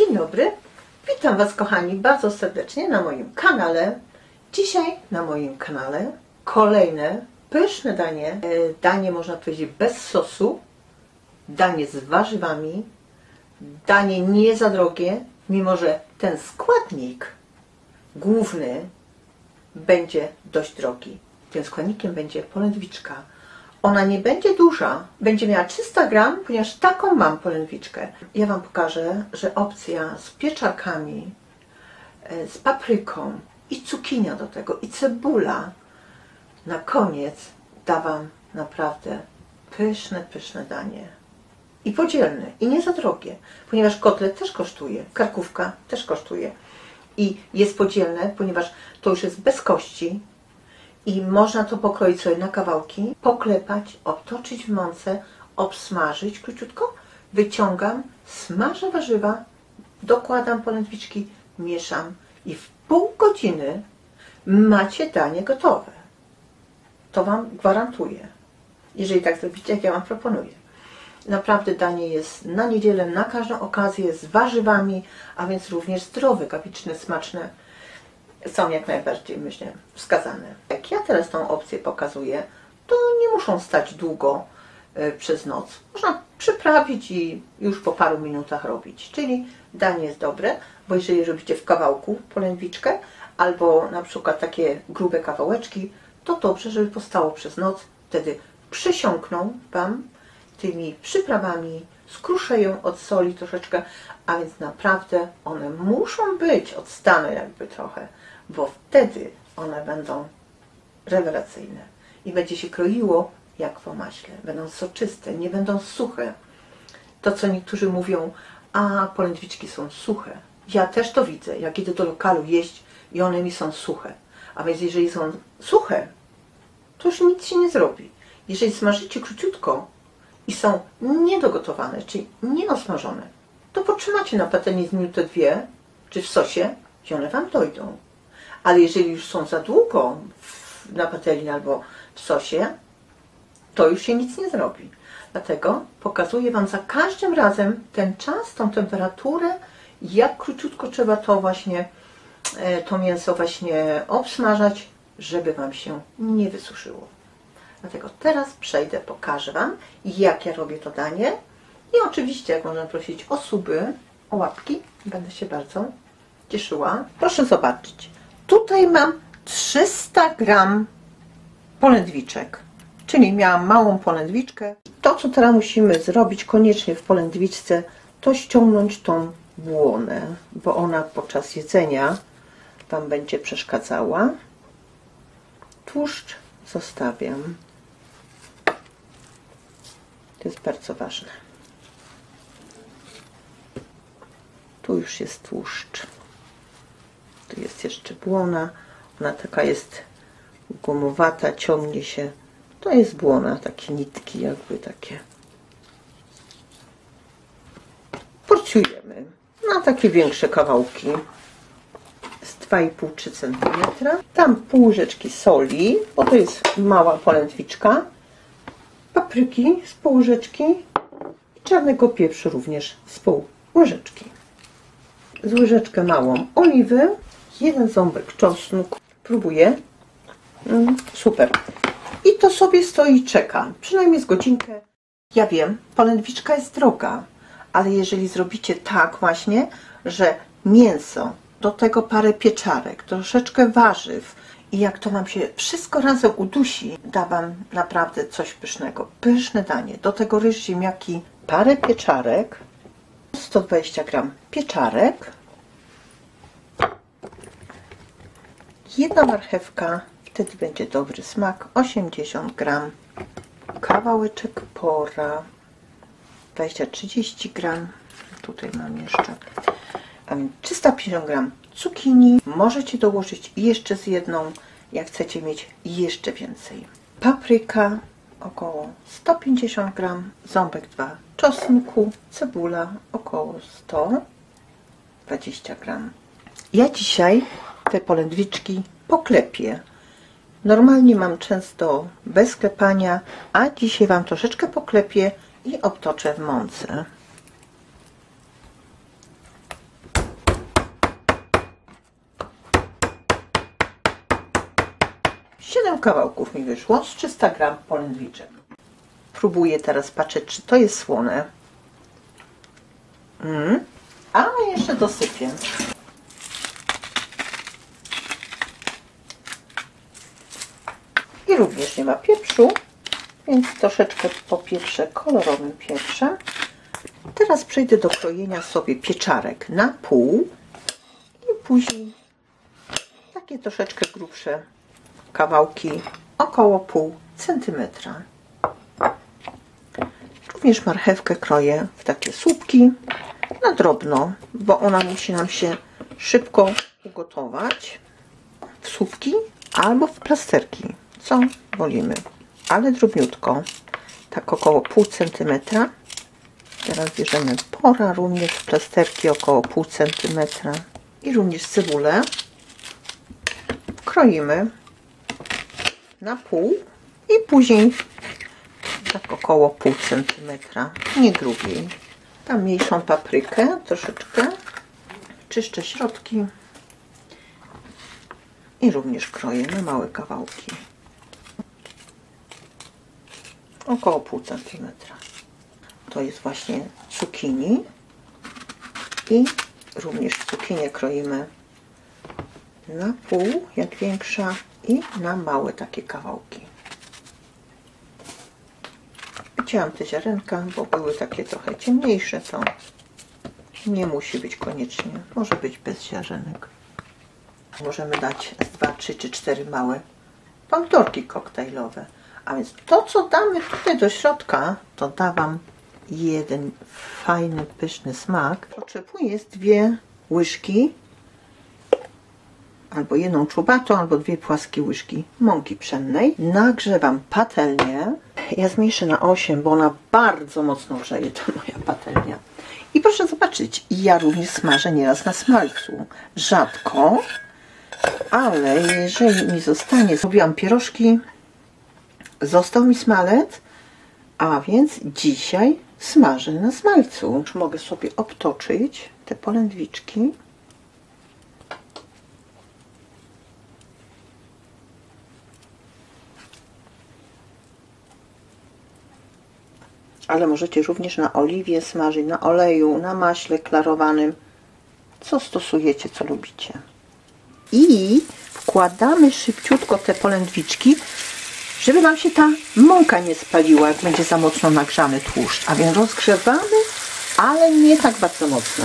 Dzień dobry, witam Was kochani bardzo serdecznie na moim kanale. Dzisiaj na moim kanale kolejne pyszne danie, danie można powiedzieć bez sosu, danie z warzywami, danie nie za drogie, mimo że ten składnik główny będzie dość drogi. Tym składnikiem będzie polędwiczka. Ona nie będzie duża, będzie miała 300 gram, ponieważ taką mam polędwiczkę. Ja Wam pokażę, że opcja z pieczarkami, z papryką i cukinia do tego i cebula na koniec da Wam naprawdę pyszne, pyszne danie. I podzielne, i nie za drogie, ponieważ kotlet też kosztuje, karkówka też kosztuje. I jest podzielne, ponieważ to już jest bez kości, i można to pokroić sobie na kawałki, poklepać, obtoczyć w mące, obsmażyć króciutko, wyciągam, smażę warzywa, dokładam polędwiczki, mieszam i w pół godziny macie danie gotowe. To Wam gwarantuję, jeżeli tak zrobicie, jak ja Wam proponuję. Naprawdę danie jest na niedzielę, na każdą okazję, z warzywami, a więc również zdrowe, kapiczne, smaczne. Są jak najbardziej, myślę, wskazane. Jak ja teraz tą opcję pokazuję, to nie muszą stać długo przez noc. Można przyprawić i już po paru minutach robić. Czyli danie jest dobre, bo jeżeli robicie w kawałku polędwiczkę albo na przykład takie grube kawałeczki, to dobrze, żeby postało przez noc. Wtedy przysiąkną Wam tymi przyprawami, skruszeją od soli troszeczkę, a więc naprawdę one muszą być odstane jakby trochę, bo wtedy one będą rewelacyjne i będzie się kroiło jak po maśle. Będą soczyste, nie będą suche. To, co niektórzy mówią, a polędwiczki są suche. Ja też to widzę, jak idę do lokalu jeść i one mi są suche. A więc jeżeli są suche, to już nic się nie zrobi. Jeżeli smażycie króciutko i są niedogotowane, czyli nieosmażone, to potrzymacie na patelni z minutę, dwie, czy w sosie i one Wam dojdą. Ale jeżeli już są za długo na patelni albo w sosie, to już się nic nie zrobi. Dlatego pokazuję Wam za każdym razem ten czas, tą temperaturę, jak króciutko trzeba to właśnie, to mięso właśnie obsmażać, żeby Wam się nie wysuszyło. Dlatego teraz przejdę, pokażę Wam, jak ja robię to danie. I oczywiście, jak można prosić o suby, o łapki, będę się bardzo cieszyła. Proszę zobaczyć, tutaj mam 300 gram polędwiczek, czyli miałam małą polędwiczkę. To, co teraz musimy zrobić koniecznie w polędwiczce, to ściągnąć tą błonę, bo ona podczas jedzenia Wam będzie przeszkadzała. Tłuszcz zostawiam. To jest bardzo ważne. Tu już jest tłuszcz. Tu jest jeszcze błona. Ona taka jest gumowata, ciągnie się. To jest błona, takie nitki jakby takie. Porcjujemy na takie większe kawałki. Z 2,5-3 cm. Tam pół łyżeczki soli, bo to jest mała polędwiczka. Papryki z pół łyżeczki i czarnego pieprzu również z pół łyżeczki. Z łyżeczkę małą oliwy, 1 ząbek czosnku. Próbuję. Super. I to sobie stoi i czeka. Przynajmniej z godzinkę. Ja wiem, polędwiczka jest droga, ale jeżeli zrobicie tak właśnie, że mięso, do tego parę pieczarek, troszeczkę warzyw i jak to Wam się wszystko razem udusi, da Wam naprawdę coś pysznego. Pyszne danie. Do tego ryż, ziemniaki, parę pieczarek, 120 gram pieczarek, 1 marchewka, wtedy będzie dobry smak, 80 gram, kawałeczek pora, 20-30 gram, tutaj mam jeszcze, 350 gram cukinii, możecie dołożyć jeszcze z jedną, jak chcecie mieć jeszcze więcej. Papryka, około 150 gram, ząbek 2 czosnku, cebula, około 120 gram. Ja dzisiaj te polędwiczki poklepię. Normalnie mam często bez klepania, a dzisiaj Wam troszeczkę poklepię i obtoczę w mące. 7 kawałków mi wyszło z 300 gram polędwiczek. Próbuję teraz patrzeć, czy to jest słone. A jeszcze dosypię. I również nie ma pieprzu, więc troszeczkę popieprzę kolorowym pieprzem. Teraz przejdę do krojenia sobie pieczarek na pół i później takie troszeczkę grubsze kawałki, około pół centymetra. Również marchewkę kroję w takie słupki na drobno, bo ona musi nam się szybko ugotować w słupki albo w plasterki, co wolimy, ale drobniutko, tak około pół centymetra. Teraz bierzemy pora również w plasterki około pół centymetra i również cebulę kroimy na pół i później tak około pół centymetra, nie grubiej. Tam mniejszą paprykę troszeczkę, czyszczę środki i również kroję na małe kawałki, około pół centymetra. To jest właśnie cukinii i również cukinię kroimy na pół, jak większa, i na małe takie kawałki. Wycięłam te ziarenka, bo były takie trochę ciemniejsze, to nie musi być koniecznie, może być bez ziarenek. Możemy dać z 2, 3 czy 4 małe pomidorki koktajlowe. A więc to, co damy tutaj do środka, to da Wam jeden fajny, pyszny smak. Potrzebuję 2 łyżki, albo jedną czubatą, albo 2 płaskie łyżki mąki pszennej. Nagrzewam patelnię. Ja zmniejszę na 8, bo ona bardzo mocno grzeje, to moja patelnia. I proszę zobaczyć, ja również smażę nieraz na smalcu. Rzadko, ale jeżeli mi zostanie, zrobiłam pierożki, został mi smalec, a więc dzisiaj smażę na smalcu. Już mogę sobie obtoczyć te polędwiczki. Ale możecie również na oliwie smażyć, na oleju, na maśle klarowanym, co stosujecie, co lubicie. I wkładamy szybciutko te polędwiczki, żeby nam się ta mąka nie spaliła, jak będzie za mocno nagrzany tłuszcz. A więc rozgrzewamy, ale nie tak bardzo mocno.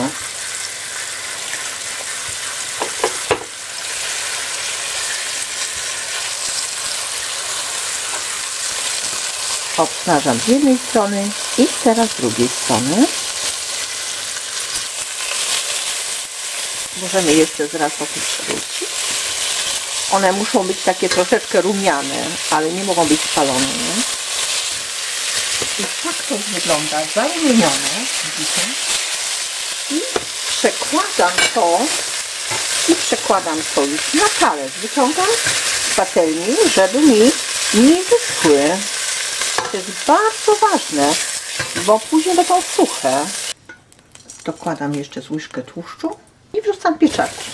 Obsmażam z jednej strony i teraz z drugiej strony. Możemy jeszcze zaraz o tym przewrócić. One muszą być takie troszeczkę rumiane, ale nie mogą być spalone. Nie? I tak to wygląda, zarumienione. Widzicie? I przekładam to już na talerz. Wyciągam z patelni, żeby mi nie wyschły. To jest bardzo ważne, bo później będą suche. Dokładam jeszcze z łyżkę tłuszczu i wrzucam pieczarki.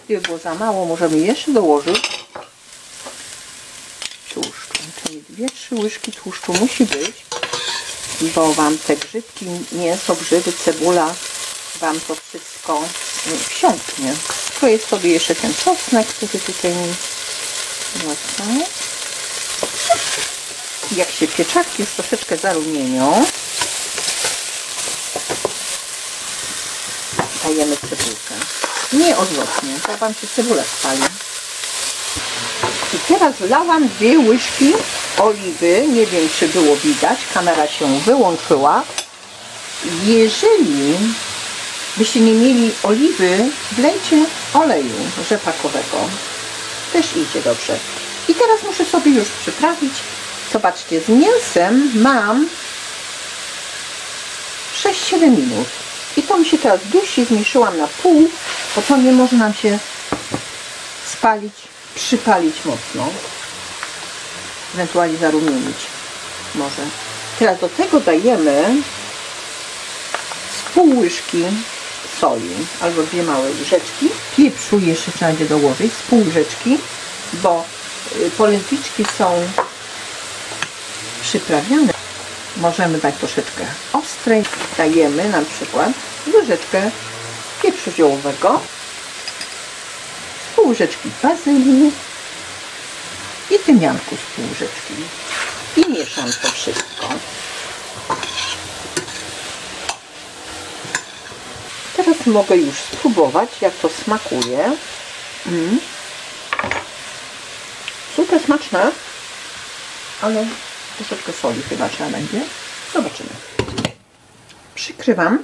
Gdyby było za mało, możemy jeszcze dołożyć tłuszczu. Czyli 2-3 łyżki tłuszczu musi być, bo Wam te grzybki, mięso, grzyby, cebula, Wam to wszystko wsiąknie. Kroję sobie jeszcze ten czosnek, który tutaj mi został. Jak się pieczarki już troszeczkę zarumienią, dajemy cebulkę. Nie odwrotnie, to Wam się cebula spali. I teraz wlałam 2 łyżki oliwy. Nie wiem, czy było widać, kamera się wyłączyła. Jeżeli byście nie mieli oliwy, wlejcie oleju rzepakowego. Też idzie dobrze. I teraz muszę sobie już przyprawić. Zobaczcie, z mięsem mam 6-7 minut. I to mi się teraz dusi, zmniejszyłam na pół, bo to nie może nam się spalić, przypalić mocno. Ewentualnie zarumienić może. Teraz do tego dajemy z pół łyżki soli, albo 2 małe łyżeczki. Pieprzu jeszcze trzeba będzie dołożyć, z pół łyżeczki, bo polędwiczki są przyprawiane, możemy dać troszeczkę ostrej. Dajemy na przykład łyżeczkę pieprzu ziołowego, z pół łyżeczki bazylii i tymianku z pół łyżeczki. I mieszam to wszystko. Teraz mogę już spróbować, jak to smakuje. Super smaczne, ale troszeczkę soli chyba trzeba będzie. Zobaczymy. Przykrywam.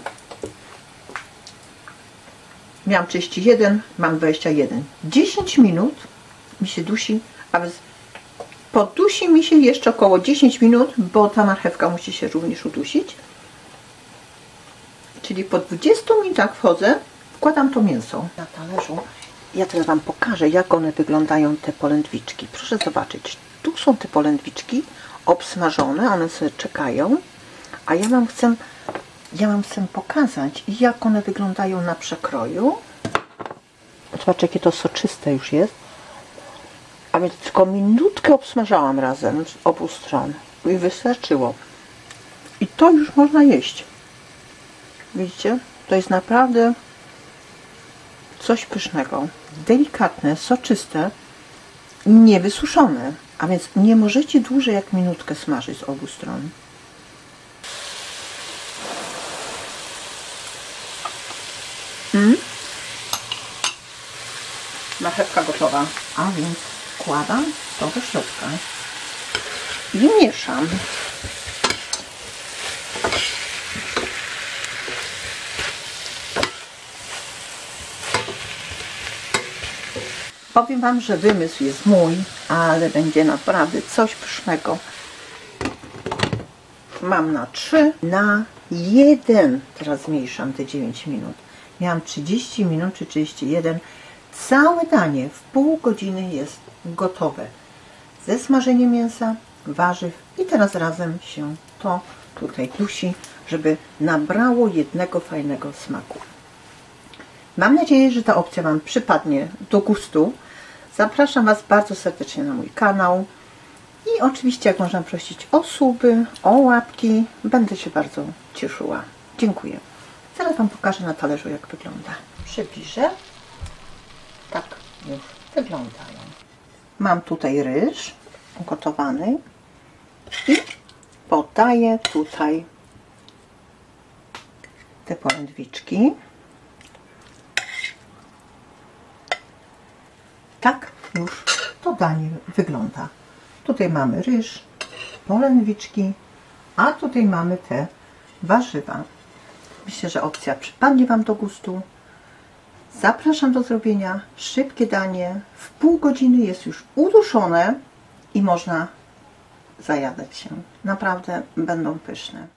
Miałam 31, mam 21. 10 minut mi się dusi, a podusi mi się jeszcze około 10 minut, bo ta marchewka musi się również udusić. Czyli po 20 minutach wchodzę, wkładam to mięso na talerzu. Ja teraz Wam pokażę, jak one wyglądają, te polędwiczki. Proszę zobaczyć, tu są te polędwiczki obsmażone, one sobie czekają, a ja Wam chcę pokazać, jak one wyglądają na przekroju. Zobaczcie, jakie to soczyste już jest. A więc tylko minutkę obsmażałam razem z obu stron i wystarczyło. I to już można jeść. Widzicie? To jest naprawdę coś pysznego. Delikatne, soczyste, niewysuszone. A więc nie możecie dłużej jak minutkę smażyć z obu stron. Marchewka gotowa. A więc wkładam to do środka i mieszam. Powiem Wam, że wymysł jest mój, ale będzie naprawdę coś pysznego. Mam na 3, na 1. Teraz zmniejszam te 9 minut. Miałam 30 minut czy 31. Całe danie w pół godziny jest gotowe. Ze smażeniem mięsa, warzyw i teraz razem się to tutaj dusi, żeby nabrało jednego fajnego smaku. Mam nadzieję, że ta opcja Wam przypadnie do gustu. Zapraszam Was bardzo serdecznie na mój kanał i oczywiście, jak można prosić o suby, o łapki, będę się bardzo cieszyła. Dziękuję. Zaraz Wam pokażę na talerzu, jak wygląda. Przybliżę. Tak już wyglądają. Mam tutaj ryż ugotowany i podaję tutaj te polędwiczki. Tak już to danie wygląda. Tutaj mamy ryż, polędwiczki, a tutaj mamy te warzywa. Myślę, że opcja przypadnie Wam do gustu. Zapraszam do zrobienia. Szybkie danie. W pół godziny jest już uduszone i można zajadać się. Naprawdę będą pyszne.